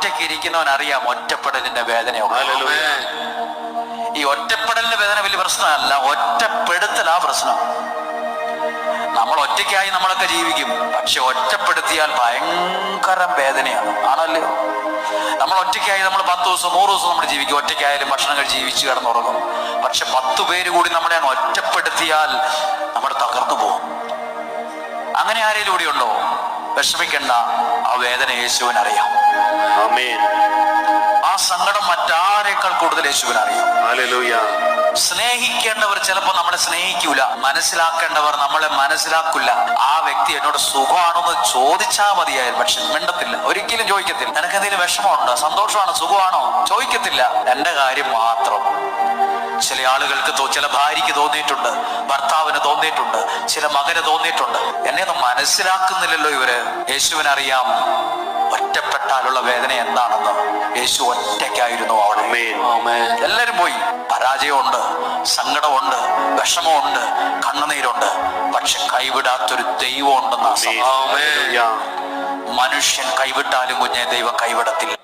ഒറ്റയ്ക്ക് ഇരിക്കുന്നവൻ അറിയാം ഒറ്റപ്പെടലിന്റെ വേദനയൊക്കെ. ഈ ഒറ്റപ്പെടലിന്റെ വേദന വലിയ പ്രശ്നമല്ല, ഒറ്റപ്പെടുത്തലാ പ്രശ്നം. നമ്മൾ ഒറ്റയ്ക്കായി നമ്മളൊക്കെ ജീവിക്കും, പക്ഷെ ഒറ്റപ്പെടുത്തിയാൽ ഭയങ്കര വേദനയാണ്. ആണല്ലോ, നമ്മൾ ഒറ്റയ്ക്കായി നമ്മൾ 10 ദിവസം 100 ദിവസം നമ്മൾ ജീവിക്കും, ഒറ്റയ്ക്കായാലും ഭക്ഷണം കഴിച്ച് ജീവിച്ച് കിടന്നുറങ്ങും. പക്ഷെ 10 പേര് കൂടി നമ്മളെ അങ്ങ് ഒറ്റപ്പെടുത്തിയാൽ നമ്മൾ തകർന്നു പോകും. അങ്ങനെ ആരെങ്കിലും കൂടി ഉണ്ടോ? വിഷമിക്കണ്ട, ആ വേദന യേശുവിനറിയാം. ആ സങ്കടം മറ്റാരേക്കാൾ കൂടുതൽ യേശുവിനറിയാം. സ്നേഹിക്കേണ്ടവർ ചിലപ്പോൾ നമ്മളെ സ്നേഹിക്കൂല, മനസ്സിലാക്കേണ്ടവർ നമ്മളെ മനസ്സിലാക്കില്ല. ആ വ്യക്തി എന്നോട് സുഖമാണോന്ന് ചോദിച്ചാൽ മതിയായിരുന്നു, പക്ഷെ മിണ്ടത്തില്ല, ഒരിക്കലും ചോദിക്കത്തില്ല. നിനക്ക് എന്തെങ്കിലും വിഷമമുണ്ടോ, സന്തോഷമാണോ, സുഖമാണോ, ചോദിക്കത്തില്ല. എന്റെ കാര്യം മാത്രം. ചില ആളുകൾക്ക് ചില ഭാര്യയ്ക്ക് തോന്നിയിട്ടുണ്ട്, ഭർത്താവിന് തോന്നിയിട്ടുണ്ട്, ചില മകന് തോന്നിയിട്ടുണ്ട്. എന്നെ ഒന്നും മനസ്സിലാക്കുന്നില്ലല്ലോ ഇവര്. യേശുവിനറിയാം ഒറ്റപ്പെട്ടാലുള്ള വേദന എന്താണെന്ന്. യേശു ഒറ്റയ്ക്കായിരുന്നു അവിടെ. എല്ലാരും പോയി. പരാജയമുണ്ട്, സങ്കടമുണ്ട്, വിഷമമുണ്ട്, കണ്ണുനീരുണ്ട്, പക്ഷെ കൈവിടാത്തൊരു ദൈവം ഉണ്ടെന്ന. മനുഷ്യൻ കൈവിട്ടാലും കുഞ്ഞെ ദൈവം കൈവിടത്തില്ല.